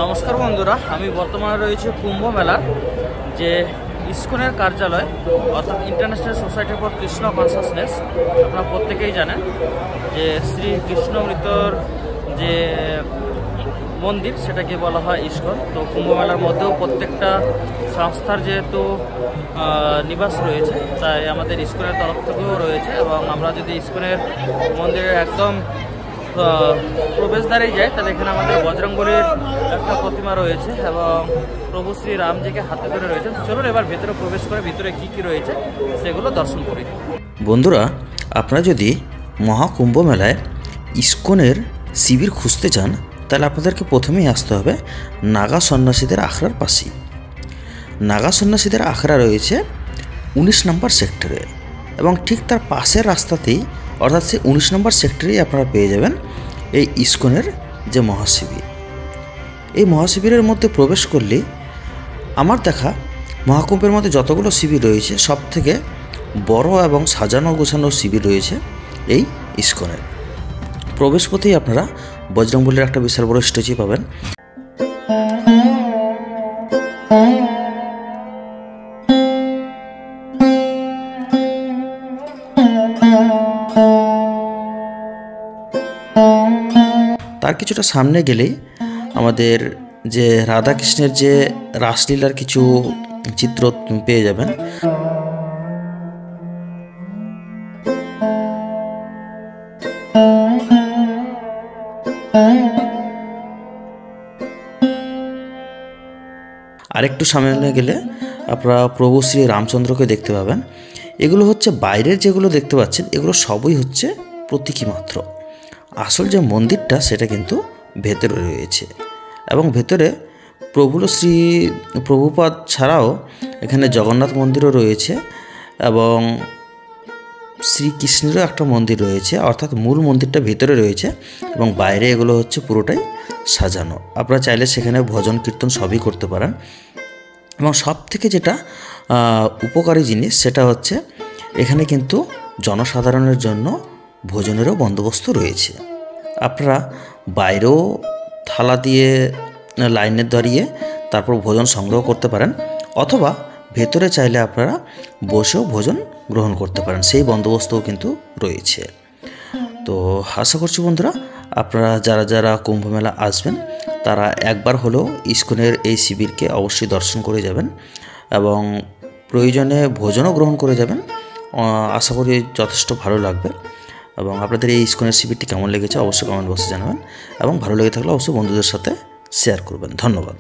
নমস্কার বন্ধুরা, আমি বর্তমানে রয়েছে কুম্ভ মেলার যে ইসকনের কার্যালয় অর্থাৎ international society for Krishna consciousness. আপনারা প্রত্যেকেই জানেন যে শ্রী কৃষ্ণমৃতর যে মন্দির সেটাকে বলা হয় ইসকন। তো কুম্ভ মেলার মধ্যেও প্রত্যেকটা সংস্থার যেহেতু নিবাস রয়েছে, তাই আমাদের ইসকনের তরফ থেকেও রয়েছে। এবং আমরা যদি ইসকনের মন্দিরের একদম প্রবেশদ্বারে যাই তাহলে এখানে আমাদের বজরংবলীর একটা প্রতিমা রয়েছে এবং প্রভু শ্রী রামজিকে হাতে ধরে রয়েছে। চলুন এবার ভেতরে প্রবেশ করে ভিতরে কি কি রয়েছে সেগুলো দর্শন করি। বন্ধুরা, আপনারা যদি মহাকুম্ভ মেলায় ইসকনের শিবির খুঁজতে চান তাহলে আপনাদেরকে প্রথমেই আসতে হবে নাগা সন্ন্যাসীদের আখড়ার পাশেই। নাগা সন্ন্যাসীদের আখড়া রয়েছে 19 নম্বর সেক্টরে এবং ঠিক তার পাশের রাস্তাতেই অর্থাৎ সেই 19 নম্বর সেক্টরেই আপনারা পেয়ে যাবেন এই ইসকনের যে মহাশিবির। এই মহাশিবিরের মধ্যে প্রবেশ করলে আমার দেখা মহাকুম্ভের মধ্যে যতগুলো শিবির রয়েছে সব থেকে বড় এবং সাজানো গোছানো শিবির রয়েছে এই ইসকনের। প্রবেশ পথেই আপনারা বজরংবলীর একটা বিশাল বড় স্ট্যাচু পাবেন। তার কিছুটা সামনে গেলেই আমাদের যে রাধাকৃষ্ণের যে রাসলীলার কিছু চিত্র পেয়ে যাবেন। আরেকটু সামনে গেলে আপনারা প্রভু শ্রী রামচন্দ্রকে দেখতে পাবেন। এগুলো হচ্ছে বাইরের যেগুলো দেখতে পাচ্ছেন এগুলো সবই হচ্ছে প্রতীকী মাত্র। আসল যে মন্দিরটা সেটা কিন্তু ভেতরে রয়েছে এবং ভেতরে শ্রী প্রভুপাদ ছাড়াও এখানে জগন্নাথ মন্দিরও রয়েছে এবং শ্রীকৃষ্ণেরও একটা মন্দির রয়েছে, অর্থাৎ মূল মন্দিরটা ভেতরে রয়েছে এবং বাইরে এগুলো হচ্ছে পুরোটাই সাজানো। আপনারা চাইলে সেখানে ভজন কীর্তন সবই করতে পারেন এবং সব থেকে যেটা উপকারী জিনিস সেটা হচ্ছে এখানে কিন্তু জনসাধারণের জন্য ভোজনেরও বন্দোবস্ত রয়েছে। আপনারা বাইরেও থালা দিয়ে লাইনে দাঁড়িয়ে তারপর ভোজন সংগ্রহ করতে পারেন অথবা ভেতরে চাইলে আপনারা বসেও ভোজন গ্রহণ করতে পারেন, সেই বন্দোবস্তও কিন্তু রয়েছে। তো আশা করছি বন্ধুরা আপনারা যারা যারা কুম্ভ মেলা আসবেন তারা একবার হলেও ইসকনের এই শিবিরকে অবশ্যই দর্শন করে যাবেন এবং প্রয়োজনে ভোজনও গ্রহণ করে যাবেন। আশা করি যথেষ্ট ভালো লাগবে এবং আপনাদের এই ইসকনের শিবিরটি কেমন লেগেছে অবশ্যই কমেন্ট বক্সে জানাবেন এবং ভালো লেগে থাকলে অবশ্যই বন্ধুদের সাথে শেয়ার করবেন। ধন্যবাদ।